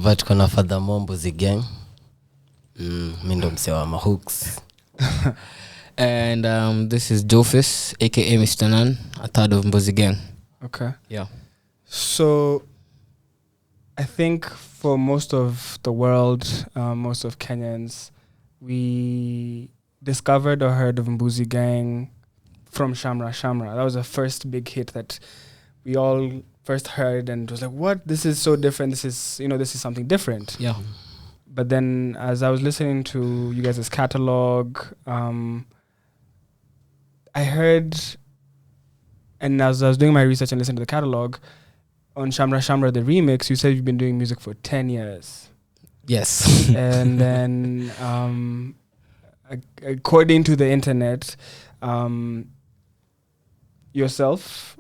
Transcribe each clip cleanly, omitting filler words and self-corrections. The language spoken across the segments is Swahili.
But kuna father Mbuzi Gang. Mimi ndo msee wa mahooks. And this is Jofis, aka Mr. Nan, a third of Mbuzi Gang. Okay. Yeah. So I think for most of the world, most of Kenyans, we discovered or heard of Mbuzi Gang from Shamra Shamra. That was the first big hit that we all first heard, and it was like, what? This is so different. This is, this is something different. Yeah. But then as I was listening to you guys' catalog, I heard, and as I was doing my research and listening to the catalog, on Shamra Shamra, the remix, you said you've been doing music for 10 years. Yes. And then, according to the internet, yourself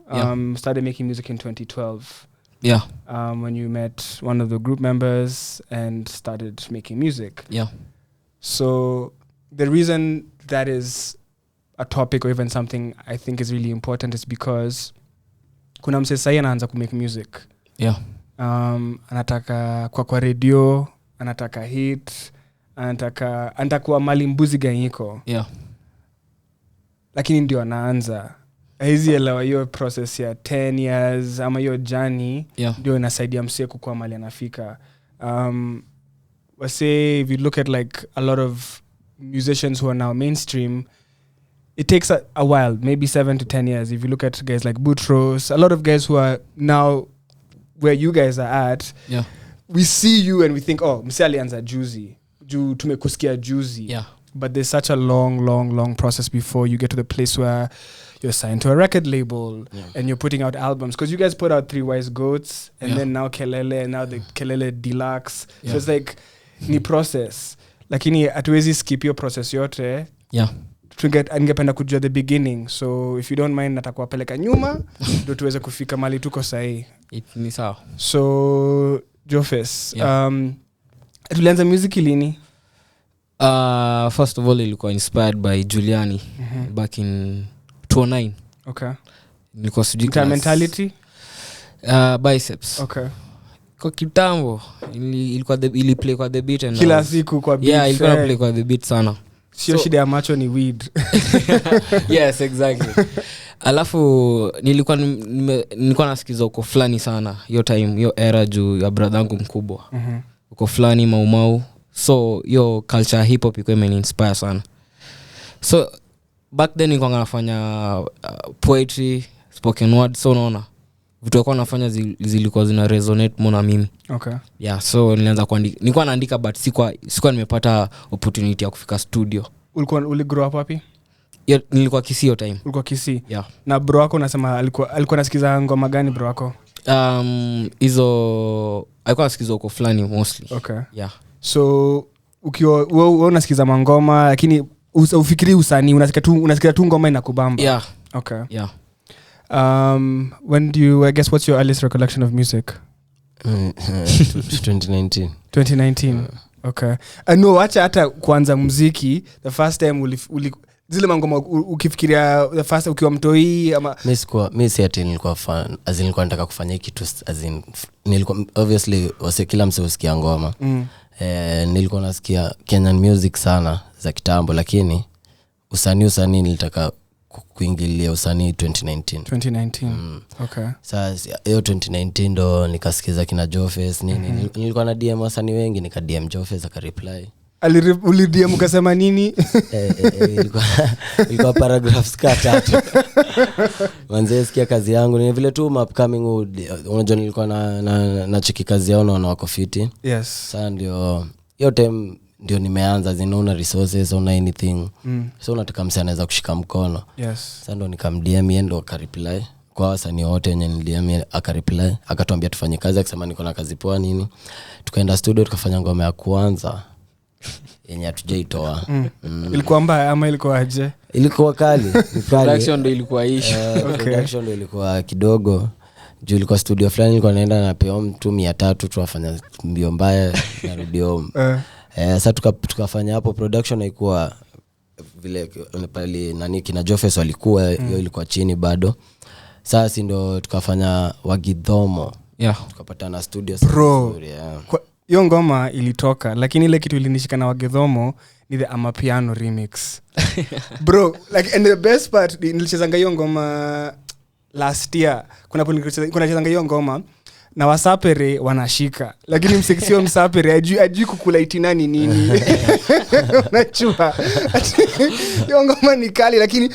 started making music in 2012. Yeah. When you met one of the group members and started making music. Yeah. So the reason that is a topic or even something I think is really important is because kuna mse sai anaanza ku make music. Yeah. Anataka kwa radio, anataka hit, anataka kuwa mali Mbuzi Gang iko. Yeah. Lakini ndio anaanza. Hizi elewa hiyo process ya 10 years ama hiyo journey ndio inasaidia mse kukua mali anafika. We say if you look at like a lot of musicians who are now mainstream, it takes a while, maybe 7 to 10 years. If you look at guys like Boutros, a lot of guys who are now where you guys are at, we see you and we think, oh, mse alianza juzi. Tumekusikia juzi. Yeah. But there's such a long process before you get to the place where you're signed to a record label and you're putting out albums. Because you guys put out 3 Wise Goats and then now Kelele and now the Kelele Deluxe. Yeah. So it's like, ni process. Lakini hatuwezi skip your process yote. Yeah. Angependa kujua the beginning. So if you don't mind, natakuwapeleka nyuma ndio tuweze kufika mali tuko sahi. Ni sawa. So Jofis, tulianza music lini? First of all, ilikuwa inspired by Juliani back in 2009. Okay. Nilikuwa sijui mentality? Biceps. Okay. Kwa kitambo ili play kwa the beat and kila siku kwa beat. Yeah, ilikuwa play kwa the beat sana. Sio shida ya macho ni weed. Yes, exactly. Alafu nilikuwa nasikiza uko fulani sana hiyo time, hiyo era juu ya brother yangu mkubwa. Uko fulani Mau. So yo culture hip hop iko inspire sana. So back then nilikuwa nafanya poetry, spoken word, so unaona vitu nilikuwa nafanya zilikuwa zina resonate more na mimi. Okay. Yeah, so nilianza kuandika. Nilikuwa naandika but sikuwa nimepata opportunity ya kufika studio. Uli grow up wapi? Yeah, nilikuwa Kisii hiyo time. Ulikuwa Kisii? Yeah. Na bro wako unasema alikuwa nasikiza ngoma gani bro wako? Hizo alikuwa nasikiza uko fulani mostly. Okay. Yeah. So ukiwa wewe unasikiza mangoma lakini ufikiri usanii unasikia tu ngoma inakubamba. Yeah. Okay. Yeah. When do you, I guess, what's your earliest recollection of music? 2019. 2019. Okay. No, acha hata kuanza muziki, the first time zile mangoma ukifikiria the first ukiwa mtoi ama mimi si ati nilikuwa fan, nilikuwa nataka kufanya kitu nilikuwa obviously kila mse usikia ngoma. Nilikuwa nasikia Kenyan music sana za kitambo, lakini usanii nilitaka kuingilia usanii 2019. Okay. Sasa hiyo 2019 ndo nikasikiza kina Jofes nini. Nilikuwa na DM wasanii wengi, nika DM Jofes akareply. Uli DM ukasema nini? Ilikuwa paragraphs katatu. Manze sikia kazi yangu ni vile tu upcoming, unajua nilikuwa na cheki kazi yao na wako fiti. Yes. Sasa ndio hiyo time ndio nimeanza zinaona resources on anything. So unataka msanii anaweza kushika mkono. Yes. Sasa ndo nikamdm yeye ndo akareply. Kwa wasanii wote wenye nilidm akareply, akatuambia tufanye kazi, akisema niko na kazi poa nini. Tukaenda studio tukafanya ngoma ya kwanza yenye hatujaitoa. Ilikuwa mbaya ama ilikuwa aje? Ilikuwa kali. Production ndo ilikuwa issue. Production ndo ilikuwa kidogo. Juu ilikuwa studio fulani nilikuwa naenda na peo mtu 300 tuwafanya mbio mbaya na rudi home. Sasa tukafanya hapo production haikuwa vile pale nani kina Jofes walikuwa hiyo ilikuwa chini bado. Sasa ndo tukafanya Wagidhomo. Yeah. Tukapata na studio nzuri. hiyo ngoma ilitoka, lakini ile kitu ilinishika na Wagedhomo ni the Amapiano remix. Bro, like, and the best part, nilichezanga hiyo ngoma last year. Kuna chezanga hiyo ngoma na Wasapere wanashika, lakini msekisio Msapere ajui kukula itinani nini. Unachua hiyo ngoma ni kali, lakini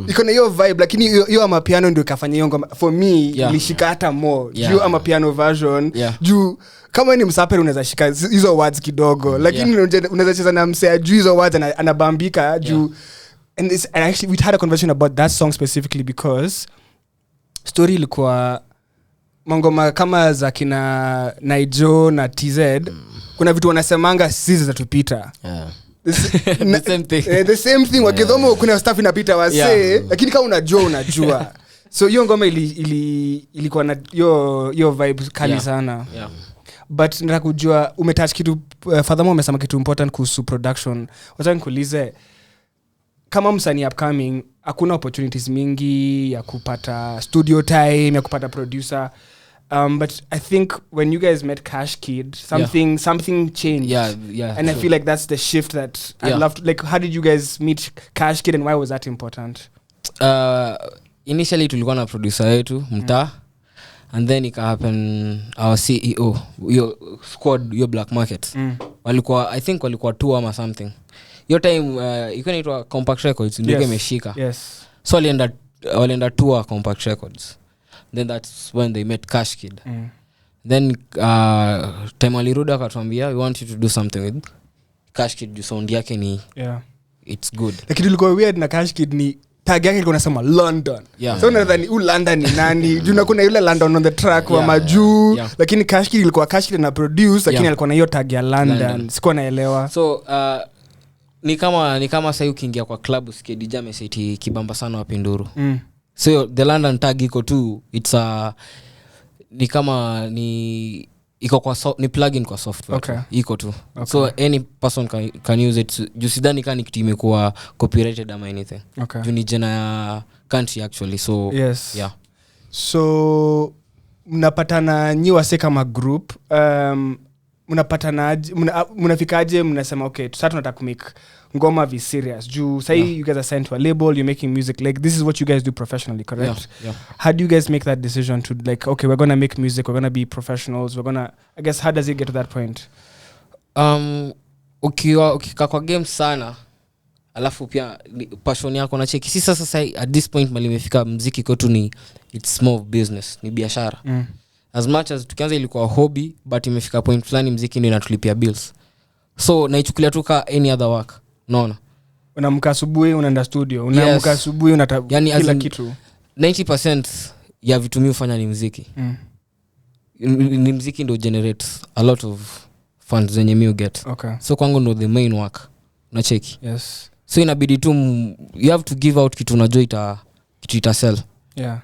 iko na hiyo vibe, lakini hiyo Amapiano ndio ikafanya hiyo ngoma for me ilishika hata more. Juu Amapiano version juu kama ni Msapere unaweza shika hizo words kidogo, lakini unaweza cheza na mse ajui hizo words anabambika juu. And actually we had a conversation about that song specifically because story ilikuwa mangoma kama za kina Naijo na TZ, kuna vitu wanasemanga sisi zitapita. The same thing. Wagedhomo kuna stuff inapita wase, lakini kama unajua. So hiyo ngoma ilikuwa na hiyo vibe kali sana. But nataka kujua umetouch kitu furthermore, umesema kitu important kuhusu production. Wacha nikuulize, kama msanii upcoming hakuna opportunities mingi ya kupata studio time, ya kupata producer, but I think when you guys met Cash Kid, something changed. And I feel like that's the shift that I love to, like, how did you guys meet Cash Kid and why was that important? Initially tulikuwa na producer yetu Mta, and then it happened our CEO your squad your Black Market walikuwa, I think walikuwa 2 ama something. Your time iko inaitwa Compact Records ndio imeshika. So walienda tour Compact Records, then that's when they met Cash Kid. Then time walirudi akatuambia we want you to do something with Cash Kid, sound yake ni it's good. Lakini ilikuwa weird na Cash Kid ni tag yake ilikuwa nasema London. So nadhani London ni nani? Juu kuna yule London on the track wa majuu, lakini Cash Kid ilikuwa Cash Kid na produce, lakini alikuwa na hiyo tag ya London. Sikuwa naelewa. So ni kama sasa ukiingia kwa club usikie DJ ameseti kibamba sana Wapinduru. So the London tag iko tu, it's ni kama ni iko kwa ni plugin kwa software. Iko tu. So any person can use it. Jusidani kani kitu imekuwa copyrighted ama anything. Juu ni jina ya country actually. So so mnapatana nyi wase kama group, mnafikaje mnasema okay sasa tunataka kumake ngoma vi serious juu say you guys are signed to a label, you're making music, like this is what you guys do professionally, correct? How do you guys make that decision to like okay we're going to make music, we're going to be professionals, we're going to, I guess how does it get to that point? Ukika kwa game sana alafu pia passion yako na cheki sasa at this point mali imefika muziki kwetu ni it's more of business, ni biashara. As much as tukianza ilikuwa hobby, but imefika point fulani muziki ndio inatulipia bills, so naichukulia tu ka any other work. Unaona, unaamka asubuhi unaenda studio, unaamka asubuhi yani kila kitu. 90% ya vitu mimi hufanya ni muziki. Ni muziki ndio generates a lot of funds zenye mimi get. So kwangu ndio the main work na cheki. So inabidi tu you have to give out kitu unajua kitu ita sell.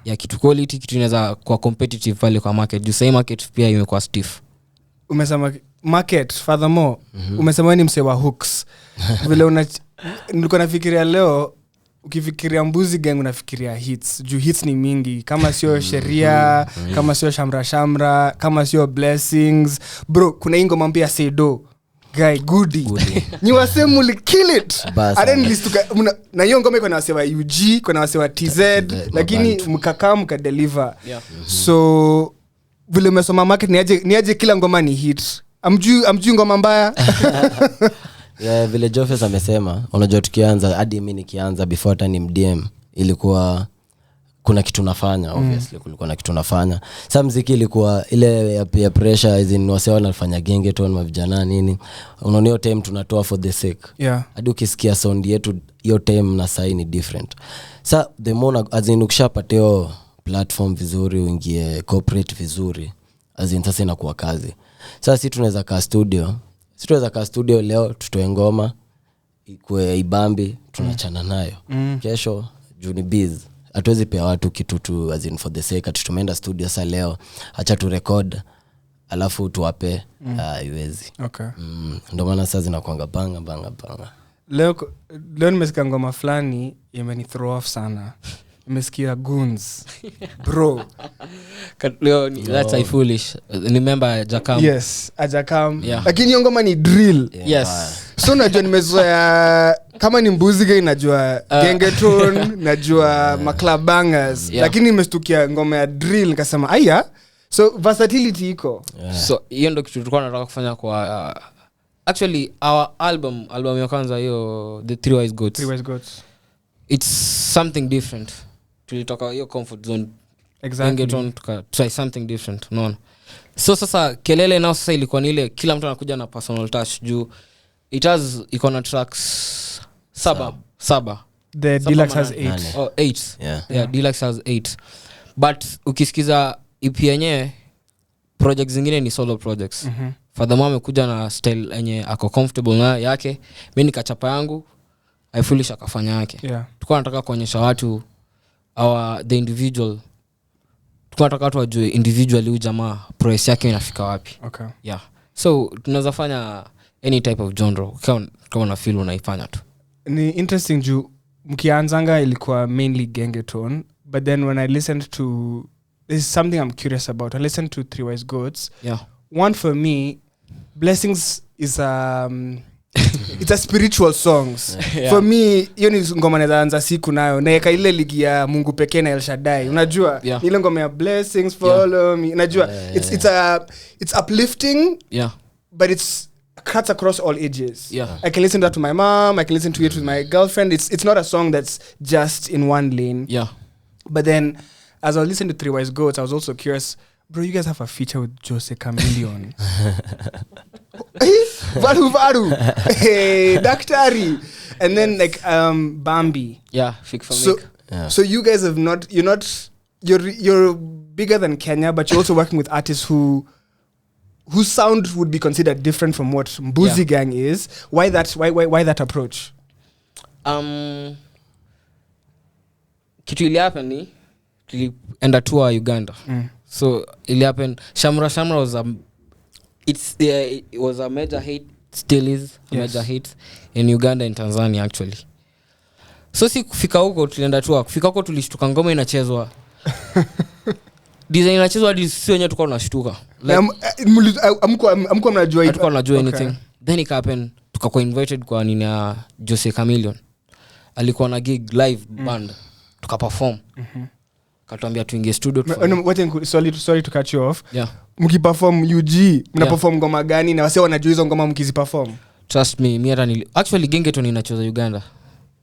Ya kitu quality, kitu inaweza kwa competitive pale kwa market. Juu same market pia imekuwa stiff. Umesema market furthermore, umesema ni msewa hooks. Vile nilikuwa nafikiria leo, ukifikiria Mbuzi Gang unafikiria hits. Juu hits ni mingi, kama sio sheria, kama sio shamra, kama sio blessings. Bro, kuna hii ngoma mpya Sedo. Guy goody. Ni wasemu li kill it. And then listuka na hiyo ngoma iko na wasewa UG, kuna wasewa TZ, lakini mka deliver. So vile umesoma market ni aje kila ngoma ni hit. Amjui ngoma mbaya. Vile Jofes amesema, unajua tukianza hadi mimi nikianza before hata ni MDM ilikuwa kuna kitu nafanya, obviously kulikuwa na kitu nafanya. Sasa muziki ilikuwa ile ya peer pressure, as in wasee wanafanya genge tu na vijana nini. Unaona hiyo time tunatoa for the sake. Hadi ukisikia sound yetu hiyo time na sai ni different. Sasa the more as in ukishapata hiyo platform vizuri, uingie corporate vizuri, as in sasa inakuwa kazi. Sasa sisi tunaweza kaa studio leo tutoe ngoma ikue ibambi tunachana nayo. Kesho juni biz hatuwezi pea watu kitu tu as in for the sake ati tumeenda studio sasa leo acha tu record alafu tuwape haiwezi. Ndio maana sasa zinakuanga banga. Leo nimesikia ngoma fulani imeni throw off sana. nimesikia goons bro that's I foolish remember Jakam. Yes Ajakam Yeah. lakini hiyo ngoma ni drill Yes. So najua nimezoea kama ni Mbuzi Gang najua Gengeton najua Maclub Bangers lakini nimestukia ngoma ya drill nikasema aya so versatility iko. So hiyo ndio kitu tulikuwa tunataka kufanya kwa actually our album ya kwanza hiyo The Three Wise Goats. It's something different. Tulitoka hiyo comfort zone. Exactly. Try something different. Unaona? So sasa Kelele nao sasa ilikuwa ni ile kila mtu anakuja na personal touch juu it has icona tracks saba. The Deluxe has 8. Oh 8. Yeah, Deluxe has 8. But ukisikiza EP yenyewe projects zingine ni solo projects. Furthermore amekuja na style yenye ako comfortable na yake. Mimi nikachapa yangu. I foolish akafanya yake. Tulikuwa tunataka kuonyesha watu the individual. Tulikuwa tunataka watu wajue individually huyu jamaa progress yake inafika wapi. Okay. Yeah. So tunaweza fanya any type of genre kama na feel unaifanya tu. Ni interesting juu mkianzanga ilikuwa mainly Gengeton, but then when I listened to there's something I'm curious about. I listened to Three Wise Goats. Yeah. One for me, Blessings is it's a spiritual songs. Yeah. For me, hiyo ni ngoma naanza siku nayo. Naeka ile ligi ya Mungu pekee na El Shaddai. Unajua? Yeah. Ile ngoma ya Blessings follow me. Unajua? It's uplifting. Yeah. But it's cuts across all ages. Yeah. I can listen to that to my mom, I can listen to it with my girlfriend. It's not a song that's just in one lane. Yeah. But then as I was listening to Three Wise Goats, I was also curious, bro, you guys have a feature with Jose Chameleone. Varu. Hey, Daktari. And then like Bambi. Yeah, so you guys have you're bigger than Kenya, but you're also working with artists whose sound would be considered different from what Mbuzi Gang is. Why that approach? Kitu ili happen ni tulienda tour Uganda. So ili happen Shamra it was a major hit, still is a major hit in Uganda and Tanzania actually. So si kufika huko tulienda tour, kufika huko tulishtuka ngoma inachezwa. Design inachezwa hadi sisi wenyewe tulikuwa tunashtuka. Amko mnajua it. Tunajua anything. Then it happened tukakuwa invited kwa nini ya Jose Chameleone. Alikuwa na gig live band. Tukaperform. Katuambia tuingie studio tufanye. Sorry to cut you off. Yeah. Mkiperform UG, mnaperform ngoma gani na wase wanajua hizo ngoma mkiziperform? Trust me, hata actually Gengeton inacheza Uganda.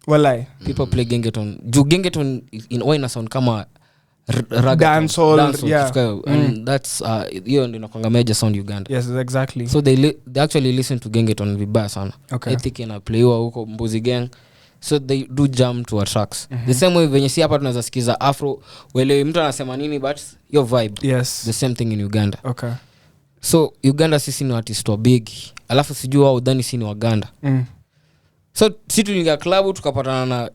Walai. People play Gengeton. Gengeton in oina sound kama dancehall, yeah. And that's hiyo ndio inakwanga major sound Uganda. Yes, exactly. So they actually listen to Gengeton vibaya sana. Okay. I think inaplaywa huko Mbuzi Gang. So they do jam to our tracks. The same way venye si hapa tunaweza sikiza afro wele mtu anasema nini but your vibe. Yes. The same thing in Uganda. Okay. So Uganda sisi ni artist wa big. Alafu sijui wao udhani sisi ni Waganda. So sisi tulingia club tukapatana na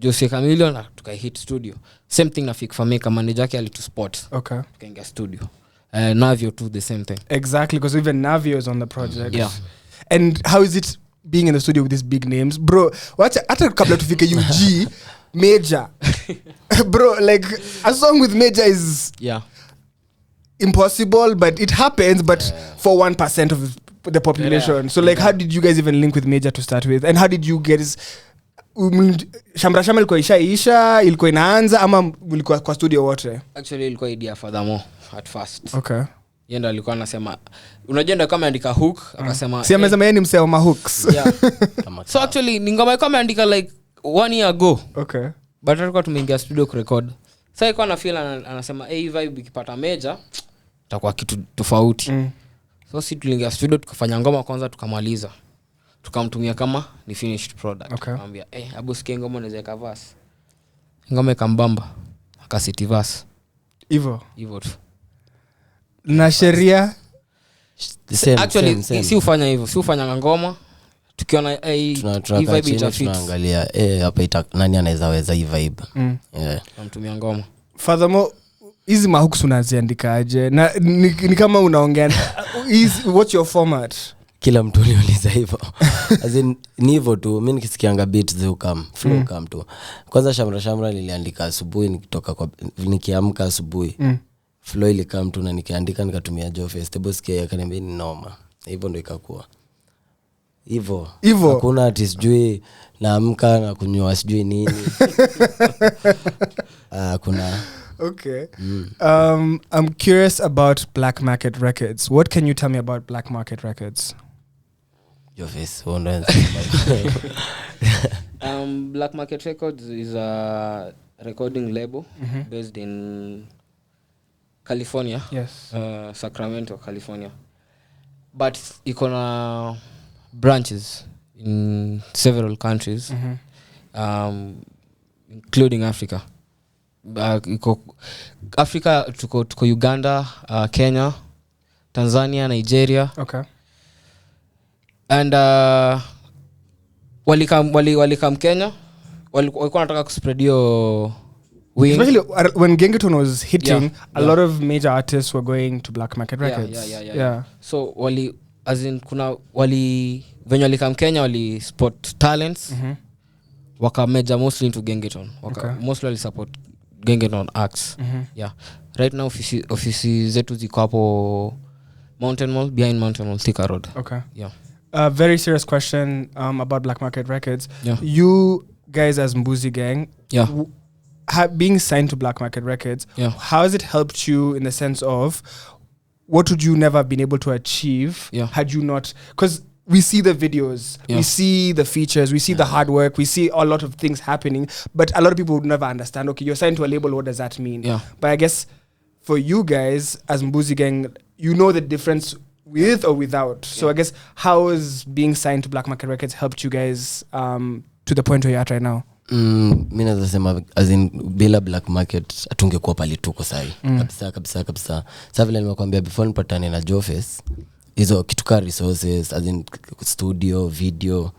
Jose Chameleone na tukahit studio. Same thing na Fik Fameka manager yake alituspot. Okay. Tukaingia studio. Navio too the same thing. Exactly, because even Navio is on the project. Yeah. And how is it being in the studio with these big names? Bro, hata kabla tufike UG, Major. Bro, like a song with Major is impossible, but it happens, but for 1% of the population. So like how did you guys even link with Major to start with? And how did you get Shamra ilikuwa isha ilikuwa inaanza ama ilikuwa kwa studio wote? Actually ilikuwa idea furthermore at first. Okay. Yenda alikuwa anasema unajua kama andika hook akasema si amesema yeye ni msee wa hooks. Yeah. So actually ni ngoma kama andika like 1 year ago. Okay. But alikuwa tumeingia studio kurecord. Sasa alikuwa na feel anasema hey vibe ikipata Major itakuwa kitu tofauti. So si tuliingia studio tukafanya ngoma kwanza tukamaliza. Tukamtumia kama ni finished product. Akamwambia abu sikia ngoma unaweza ka verse. Ngoma ikambamba akasiti verse. Hivyo tu. Na sheria actually si ufanya hivyo, si ufanya ngoma tukiona vibe tunaangalia hapa nani anaweza weza hii vibe. Namtumia ngoma. Furthermore hizi mahooks unaziandikaje? Na ni kama unaongea what's your format? kila mtu niuliza hivyo. As in ni hivyo tu, mimi nikisikianga beat zikam flow come tu. Kwanza shamra niliandika asubuhi nikitoka kwa nikiamka asubuhi. Flow ile come tu na nikiandika nikatumia Joe Festival sikia akaniambia ni noma. Hivyo ndio ikakuwa. Hivyo. Hakuna ati sijui naamka na kunywa sijui nini. Kuna Okay. I'm curious about Black Market Records. What can you tell me about Black Market Records? Your face. Black Market Records is a recording label based in California. Yes. Sacramento, California. But iko branches in several countries, including Africa. Africa tuko Uganda, Kenya, Tanzania, Nigeria. Okay. And walikam Kenya, walikuwa wanataka kuspread your wing. Especially when Gengeton was hitting, a lot of major artists were going to Black Market Records. Yeah. So venye walikam Kenya wali spot talents. Waka major mostly into Gengeton. Mostly wali support Gengeton acts. Yeah. Right now ofisi zetu ziko hapo Mountain Mall, behind Mountain Mall, Thika Road. Okay. Yeah. A very serious question about Black Market Records. Yeah. You guys as Mbuzi Gang, being signed to Black Market Records, how has it helped you in the sense of what would you never have been able to achieve had you not? Because we see the videos, we see the features, we see the hard work, we see a lot of things happening, but a lot of people would never understand, okay, you're signed to a label, what does that mean? Yeah. But I guess for you guys as Mbuzi Gang, you know the difference with or without. So I guess how has being signed to Black Market Records helped you guys to the point where you're at right now? Mimi naweza sema as in bila Black Market atungekuwa pale tuko sahi. Kabisa. Sasa vile nimekuambia before nipatane na Jofes, hizo kituka resources as in studio, video,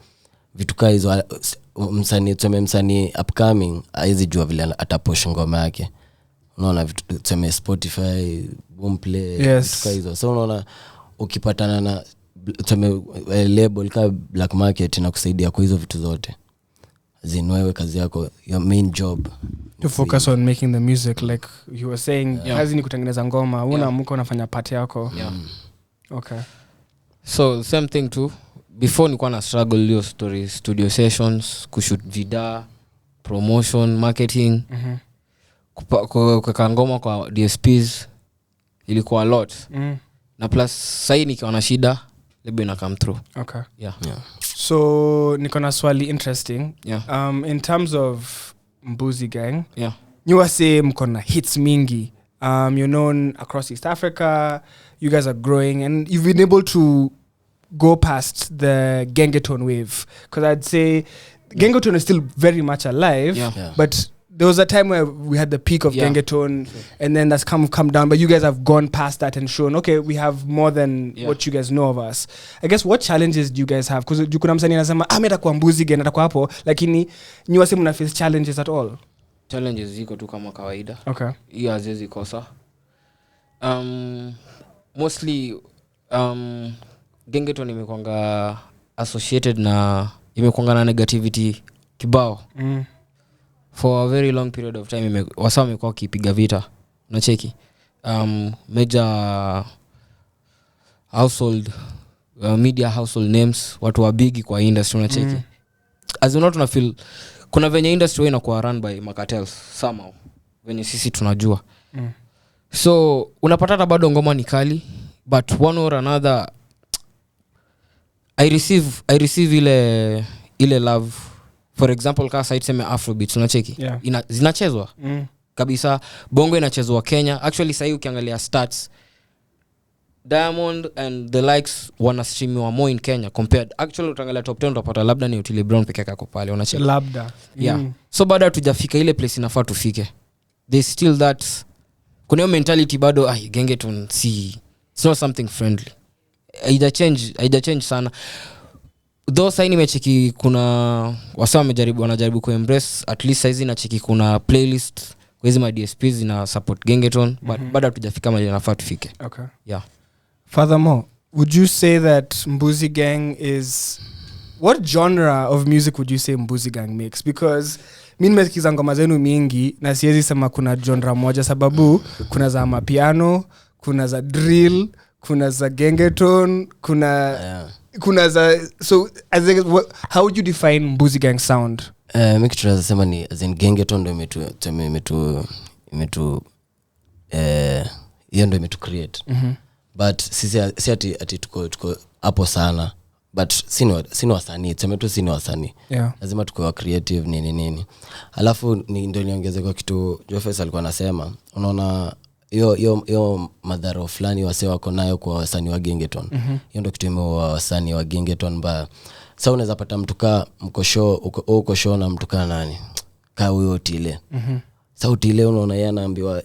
vituka hizo msanii upcoming hizi jua vile atapush ngoma yake. Unaona vitu tuseme Spotify, Boomplay, vituka hizo. So unaona ukipatana na tuseme label kama Black Market inakusaidia kwa hizo vitu zote. Zinwewe kazi yako, your main job to focus on making the music, like you were saying. Kazi ni kutengeneza ngoma, unaamka unafanya part yako. Okay. So same thing too, before nilikuwa na struggle hiyo story, studio sessions, kushoot vida, promotion, marketing, kwa ngoma kwa DSPs ilikuwa a lot. Na plus sasa nikiwa na shida labda ina come through. Okay. Yeah. So niko na swali interesting. In terms of Mbuzi Gang, you were say mko na hits mingi. You're known across East Africa. You guys are growing and you've been able to go past the Gengeton wave, because I'd say Gengeton is still very much alive, but there was a time where we had the peak of Gengeton, and then that's come down, but you guys have gone past that and shown, okay, we have more than what you guys know of us. I guess what challenges do you guys have? Because kuna msanii anasema mimi atakuwa Mbuzi Gang, atakuwa hapo, lakini nyi wase mna face challenges at all? Challenges ziko tu kama kawaida. Okay. Hiyo haziwezi kosa. Mostly Gengeton imekwanga associated na negativity kibao. For a very long period of time wasa wamekuwa kipiga vita, unacheki. Major household media household names, watu wa big kwa industry, unacheki. As you know, tuna feel kuna venye industry inakuwa run by cartels somehow, venye sisi tunajua. So unapata bado ngoma ni kali, but one or another I receive ile love. For example, kama site sema Afrobeat, unacheki. Zinachezwa kabisa, bongo inachezwa Kenya. Actually sasa ukiangalia stats, Diamond and the likes wana streamiwa more in Kenya compared. Actually utaangalia top 10 utapata labda ni Otile Brown peke yake pale, unacheki. Labda. So bado hatujafika ile place inafaa tufike. There's still that, kuna mentality bado Gengeton it's not something friendly. Haija change sana. Though sasa nimecheki kuna wasema wanajaribu ku embrace, at least saizi nacheki kuna playlist kwa hizo ma DSPs na support Gengeton, but bado hatujafika mahali nafaa tufike. Okay. Yeah. Furthermore, would you say that Mbuzi Gang is, what genre of music would you say Mbuzi Gang makes? Because mi nimesikiza ngoma zenu mingi na siwezi sema kuna genre moja, sababu kuna za mapiano, kuna za drill, kuna za gengeton, kuna za, so how would you define Mbuzi Gang sound? Mimi tunaweza sema ni as in gengeton ndo imetu hiyo ndo imetu create. But sisi ati tuko hapo sana, but sino wasanii, tuseme tu sino wasanii. Lazima tuko creative nini. Alafu ndio niongeze kwa kitu Jofes alikuwa anasema, unaona hiyo madhara fulani wase wako nayo kwa wasanii wa gengeton. Hiyo ndio kitu imewa wasanii wa gengeton mbaya. Sasa unaweza pata mtu kaa uko show na mtu kaa nani kaa huyo Tile. Sauti ile unaona yeye anaambiwa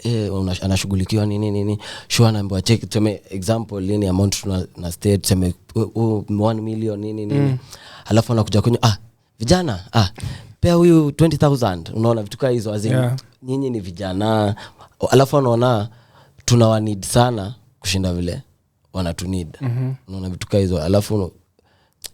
anashughulikiwa nini show, anaambiwa check tuseme example lini amount na state tuseme 1 million nini. Alafu anakuja kwenye vijana pea huyu 20,000. unaona vitu kama hizo azini nyinyi ni vijana, alafu anaona tunawa need sana kushinda vile wanatu need. Unaona vitu kama hizo, alafu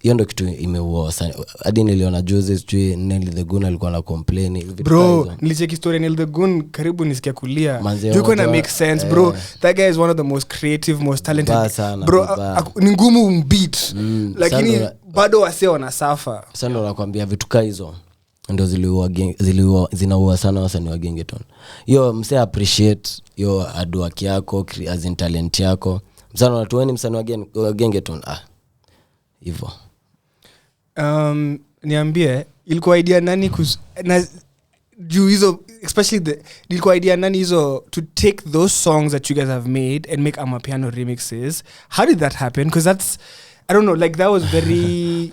hiyo ndo kitu imeua sana. Hadi niliona juzi sijui Nelly the Goon alikuwa na complain bro. Nilicheki story Nelly the Goon, karibu nisikia kulia. Yuko na make sense bro. That guy is one of the most creative, most talented bro. Ni ngumu mbeat lakini bado wase wana suffer. Sasa ndo nakwambia vitu kama hizo ndo zinaua sana wasanii wa gengeton. Hiyo mse appreciate hiyo hard work yako, as in talent yako. Msana watueni msanii wa gengeton hivyo. Niambie ilikuwa idea nani na juu hizo, especially ilikuwa idea nani hizo to take those songs that you guys have made and make amapiano remixes? How did that happen? Because that's, I don't know, like that was very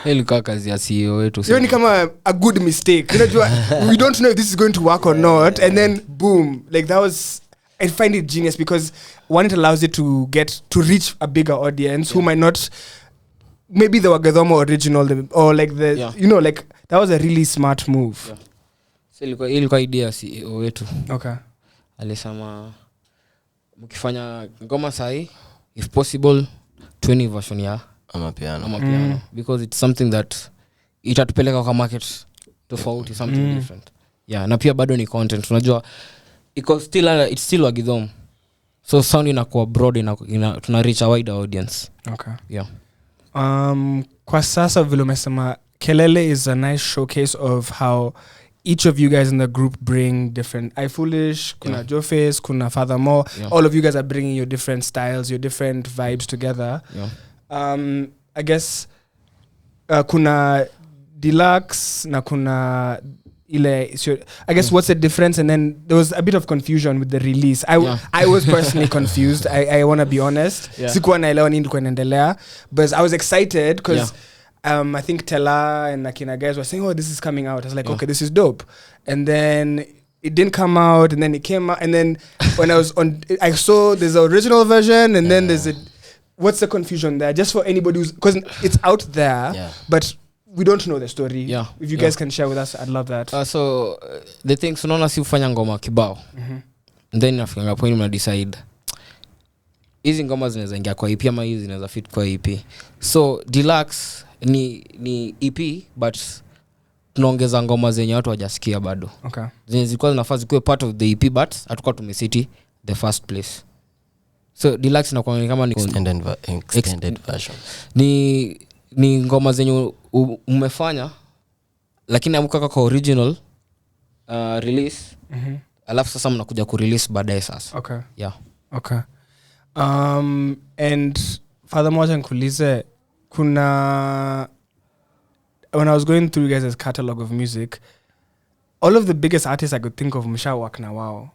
ilikuwa kazi ya CEO wetu. Hiyo ni kama a good mistake. Unajua we don't know if this is going to work or not, and then boom, like that was, I find it genius because one, it allows it to reach a bigger audience who might not, maybe the Wagadhomo original or like the you know, like that was a really smart move. So ilikuwa idea CEO wetu. Okay. Alisema mkifanya ngoma sahi, if possible 20 version ya amapiano because it's something that itatupeleka kwa market tofauti, something different. Na pia bado ni content, unajua it's still Wagadhomo, so sound inakuwa broad, tuna reach a wider audience. Okay. Kwa sasa vile umesema Kelele is a nice showcase of how each of you guys in the group bring different, I Foolish, kuna Joface, kuna Fathermore, all of you guys are bringing your different styles, your different vibes together. I guess kuna Deluxe na kuna ile, I guess what's the difference? And then there was a bit of confusion with the release. I was personally confused. I want to be honest. Sikuwa naelewa nini ilikuwa inaendelea, but I was excited because I think Tela and Nakina guys were saying, oh, this is coming out. I was like, okay, this is dope. And then it didn't come out, and then it came out, and then when I was on, I saw there's the original version, and then there's what's the confusion there? Just for anybody who's, because it's out there, but we don't know the story. If you guys can share with us, I'd love that. So the thing, so unaona si ufanya ngoma kibao. Then nafika point mna decide hizi ngoma zinaweza ingia kwa EP ama hizi zinaweza fit kwa EP. So Deluxe ni EP, but tunaongeza ngoma zenye watu hawajasikia bado. Okay. Zenye zilikuwa zinafaa kuwe part of the EP, but hatakuwa tumesiti the first place. So Deluxe inakuwa kama ni extended version. Ni ngoma zenye umefanya lakini amukaka kwa original release. Alafu sasa mnakuja ku release baadaye sasa. Okay. Okay. And Fathermore nikuulize, kuna, when I was going through you guys' catalog of music, all of the biggest artists I could think of mshawak na wao.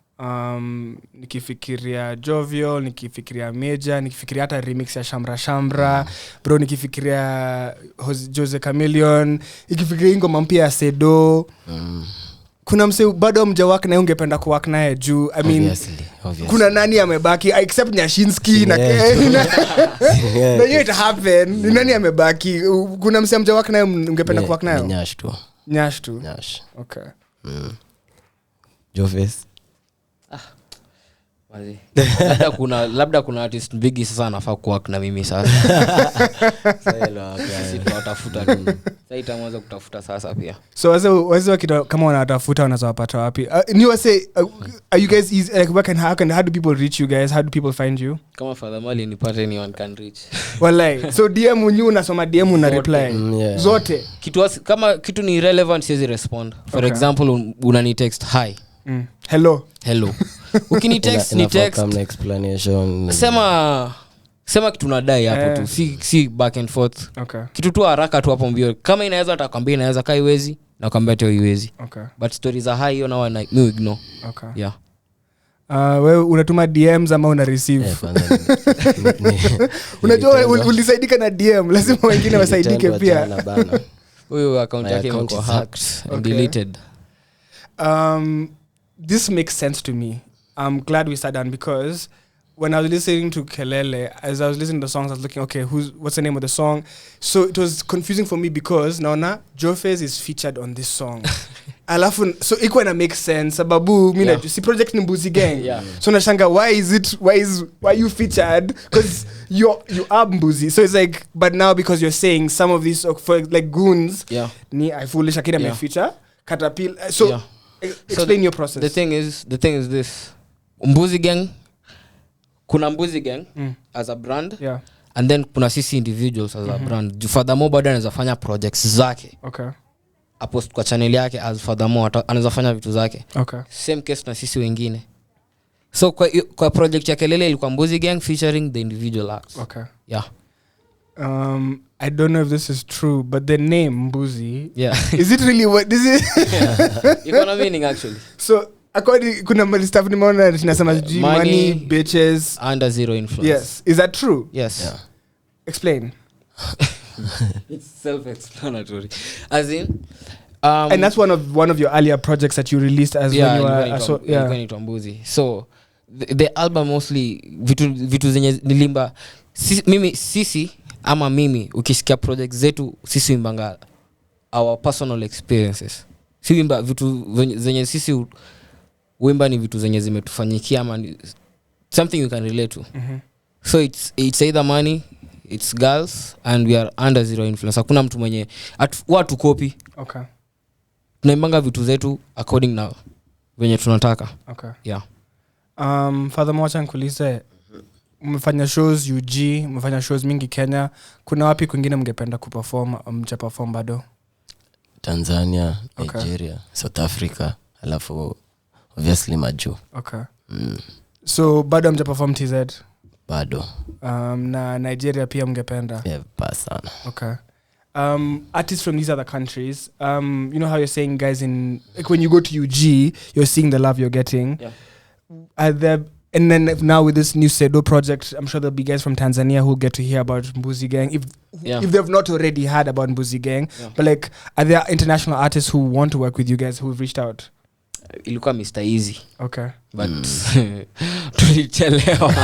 Nikifikiria Jovial, nikifikiria Major, nikifikiria hata remix ya Shamra bro, nikifikiria Jose Chameleon, nikifikiria ngoma mpya ya Sedo. Kuna mse bado mjawak na ungependa kuwak naye juu, I mean obviously. Kuna nani amebaki except Nyashinsky na hiyo it happen, ni nani amebaki? Kuna mse mjawak naye ungependa kuwak naye? Nyash tu. Okay. Joface labda kuna artist big sasa anafaa kuwork na mimi sasa. Sisi tunatafuta tu. Sasa itaanza kutafuta sasa pia. So wase kama wanatafuta wanazowapata wapi? Ni wase are you guys easy, like how do people reach you guys? How do people find you? Kama Father Mali nipate anyone can reach. Wallahi. So DM unasoma DM una reply. Zote. Kama kitu ni relevant siwezi respond. For example unani text hi. Hello. Ukini text ni text kama explanation. Sema kitu nadai hapo tu. Si back and forth. Okay. Kitu tu haraka tu hapo mbio. Kama inaweza atakwambia inaweza kai iwezi na kwambia tu iwezi. Okay. But stories are high hiyo na no ignore. Okay. Yeah. Wewe unatuma DMs ama una receive? Unajua ulisaidika na DM, lazima wengine wasaidike pia. Huyo account yake imekuwa hacked and deleted. This makes sense to me. I'm glad we sat down because when I was listening to Kelele, as I was listening to the songs, I was looking, okay, what's the name of the song? So it was confusing for me because naona Jofez is featured on this song. Alafu so iko na make sense sababu mimi na si project ni Mbuzi Gang. So nashanga why you featured because you are Mbuzi. So it's like but now because you're saying some of these for like goons ni I foolish akina me feature Caterpillar. So explain your process. The thing is this. Mbuzi Gang, kuna Mbuzi Gang as a brand, and then kuna sisi individuals as a brand. Furthermore bado anaweza fanya projects zake. Okay. Post kwa channel yake as furthermore anaweza fanya vitu zake. Okay. Same case na sisi wengine. So kwa project ya Kelele ilikuwa Mbuzi Gang featuring the individual acts. Okay. Yeah. I don't know if this is true, but the name Mbuzi, is it really what this is? Iko na meaning actually. So according kuna mali stuff nimeona tunasema money bitches under zero influence. Yes, is that true? Yes. Yeah. Explain. It's self-explanatory. As in and that's one of your earlier projects that you released as when you were when it Mbuzi. So the album mostly vitu zenye nilimba sisi ama mimi ukisikia projects zetu sisi imbanga our personal experiences. Si wimba vitu zenye sisi wimba ni vitu zenye zimetufanyikia ama something you can relate to. So it's either money, it's girls, and we are under zero influence. Hakuna mtu mwenye watu copy. Okay. Tunaimbanga vitu zetu according na venye tunataka. Okay. Yeah. Father Mwacha nkulize, umefanya shows UG, umefanya shows mingi Kenya. Kuna wapi kwingine mngependa kuperform, mjaperform bado? Tanzania, Nigeria, South Africa, alafu obviously Maju. Okay. So bado mjaperform TZ? Bado. Na Nigeria pia mngependa? Yeah, sana. Okay. Artists from these other countries, you know how you're saying guys in like when you go to UG, you're seeing the love you're getting. Yeah. Are there, and then now with this new Sedo project, I'm sure there'll be guys from Tanzania who'll get to hear about Mbuzi Gang if they've not already heard about Mbuzi Gang. But like, are there international artists who want to work with you guys who've reached out? Ilikuwa Mr. Easy. Okay. But tulichelewa.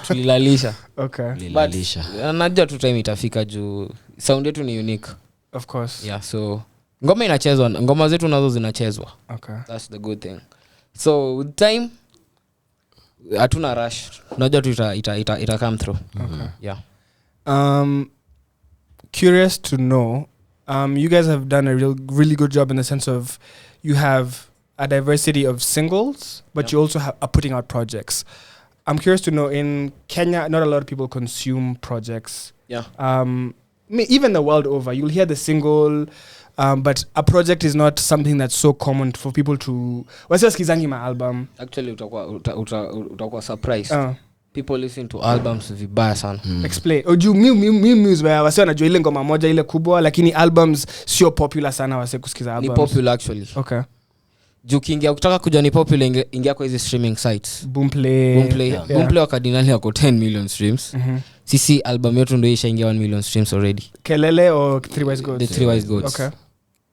Tulilalisha. Okay. But najua tu time itafika juu sound yetu ni unique. Of course. Yeah, so ngoma inachezwa, ngoma zetu nazo zinachezwa. Okay. That's the good thing. So with time hatuna rush. Najua tu ita come through. Okay. Yeah. Curious to know, you guys have done a really good job in the sense of you have a diversity of singles, but you also are putting out projects. I'm curious to know, in Kenya, not a lot of people consume projects. Yeah. Even the world over, you'll hear the single, but a project is not something that's so common for people to... Wasikizangi my album. Actually, utakuwa surprised. People listen to albums vibaya sana. Explain. Oju music where wase wanajua ile ngoma moja ile kubwa lakini albums sio popular sana wase kusikiza albums. Ni popular actually. Okay. Juu kingia ukitaka kujua ni popular ingia kwa hizi streaming sites. Boomplay. Boomplay wa Cardinal yako 10 million streams. Sisi album yetu ndio ishaingia 1 million streams already. Kelele or Three Wise Goats? The Three Wise Goats. Okay.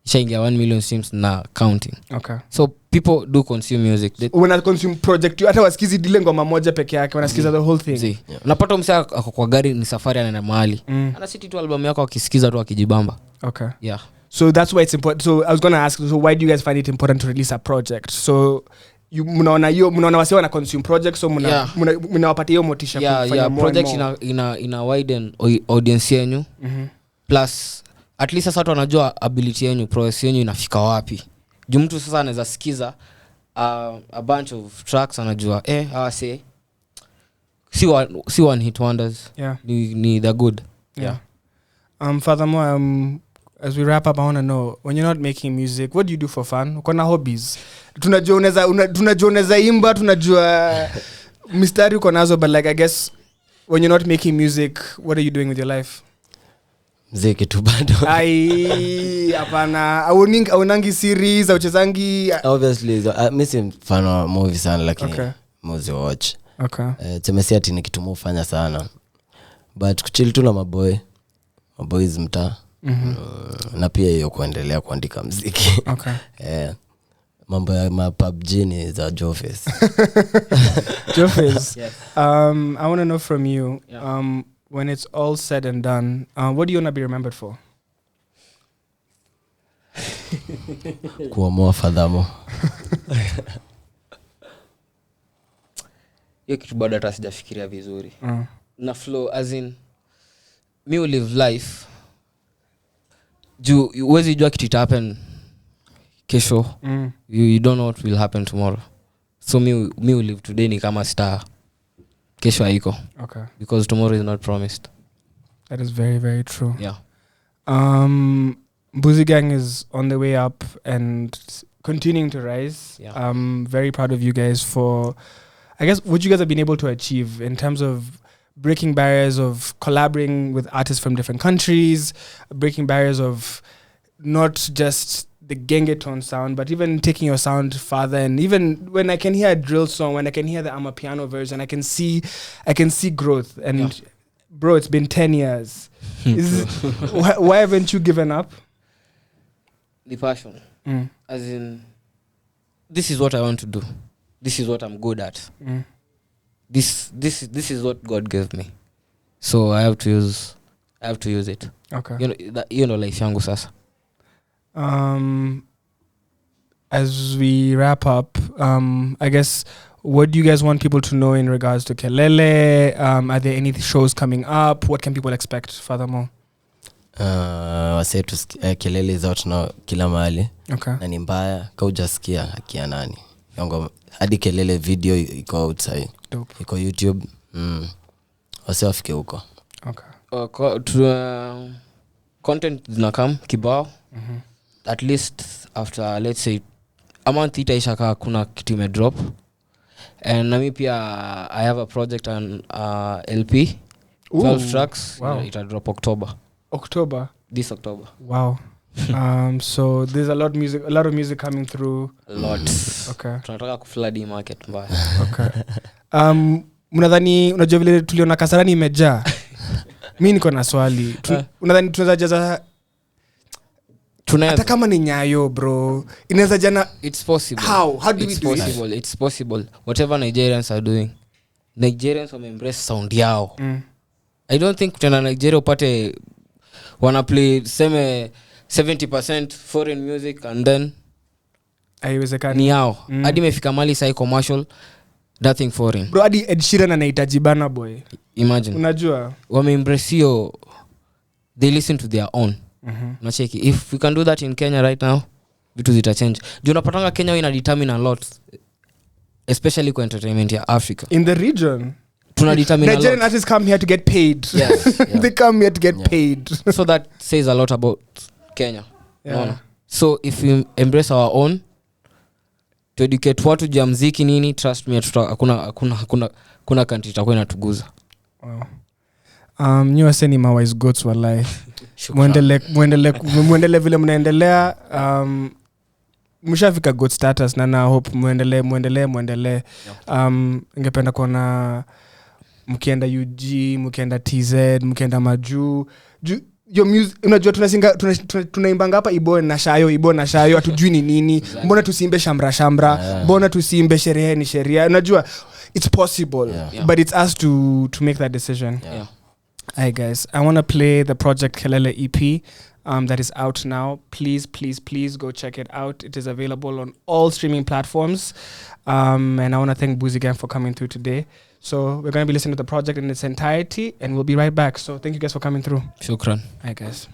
Ishaingia 1 million streams na counting. Okay. So people do consume music. When I consume project, hata wasikizi dile ngoma moja peke yake, wanasikiza the whole thing. Unapata msee ako kwa gari ni safari anaenda mahali. Anasiti tu album yako akisikiza tu akijibamba. Okay. Yeah. So that's why it's important. So I was going to ask, so why do you guys find it important to release a project? So mnaona wasi wana consume project so mnawapatia hiyo motisha kufanya more project more. ina widen audience yenu. Plus at least sasa watu wanajua ability yenu, process yenu inafika wapi. Juu mtu sasa anaweza sikiza a bunch of tracks anajua say si one hit wonders. Ni the good. Furthermore, as we wrap up, I want to know, when you're not making music, what do you do for fun? Uko na hobbies? Tunajua unaweza imba, tunajua mistari uko nazo, but like I guess when you're not making music, what are you doing with your life? Mziki tu bado. Hapana, aunangi series au chezangi? Obviously, mimi si fan wa movie sana lakini movie watch. Tumesi ati ni kitu mufanya sana. But kuchill tu na maboys mtaa. Na pia hiyo kuendelea kuandika muziki. Mambo ya PUBG ni za Jofes. Jofes. I want to know from you, when it's all said and done, what do you want to be remembered for? Kuamua fadhamo. Hiyo kitu bado hata sijafikiria vizuri. Na flow as in me will live life. Uwezi jua kitu happen kesho. You don't know what will happen tomorrow. So me will live today ni kama star. Kesho haiko. Because tomorrow is not promised. That is very, very true. Yeah. Mbuzi Gang is on the way up and continuing to rise. I'm very proud of you guys for, I guess, what you guys have been able to achieve in terms of breaking barriers of collaborating with artists from different countries, breaking barriers of not just the gengeton sound, but even taking your sound farther. And even when I can hear a drill song, when I can hear the Amapiano version, I can see growth. And bro, it's been 10 years. Why haven't you given up? The passion. As in, this is what I want to do. This is what I'm good at. This is what God gave me. So I have to use it. You know life yangu sasa. As we wrap up, I guess, what do you guys want people to know in regards to Kelele? Are there any shows coming up? What can people expect furthermore? Wase tu Kelele Out Now kila mahali. Na ni mbaya kaujasikia akia nani. Yongo hadi Kelele video iko outside. Iko YouTube. Wase wafike huko. Content zinakam kibao. At least after, let's say, a month itaisha kaa kuna kitu ime drop. And nami pia I have a project on LP. 12 tracks. It'll drop October. This October. Wow. So there's a lot of music coming through. A lot. Tunataka kuflood market mbaya. Mnadhani unajua vile tuliona Kasarani imejaa? Mimi niko na swali. Unadhani tunaweza jaza hata kama ni Nyayo bro? Inaweza jana? It's possible. How do we do it? It's possible. Whatever Nigerians are doing. Nigerians embrace sound yao. I don't think tena Nigeria upate wana play seme 70% foreign music and then haiwezekani ni yao. Hadi imefika mali sai commercial, nothing foreign. Bro, hadi Ed Sheeran anahitaji Burna Boy. Imagine. Unajua? Embrace yo, they listen to their own. Unacheki. If we can do that in Kenya right now, vitu zita change. Juu unapatanga Kenya ina determine a lot, especially kwa entertainment ya Africa. In the region. Tuna determine Nigerian artists come here to get paid. Yes. They come here to get paid. So that says a lot about Kenya. No. So if we embrace our own, to educate watu juu ya muziki nini, trust me, kuna country itakuwa inatuguza. Nyi waseni mawise goats wallahi. Muendele vile mnaendelea. Mshafika good status na hope muendelee. Ningependa kuona mkienda UG, mkienda TZ, mkienda Maju. Your music, unajua tunaimbanga hapa Ibo na Shayo hatujui ni nini. Mbona tusiimbe shamra? Mbona tusiimbe sherehe ni sheria? Unajua it's possible, but it's us to make that decision. Hi guys, I want to play the project Kelele EP. that is out now. Please go check it out. It is available on all streaming platforms. And I want to thank Mbuzi Gang for coming through today. So we're going to be listening to the project in its entirety, and we'll be right back. So thank you guys for coming through. Shukran. Hi guys.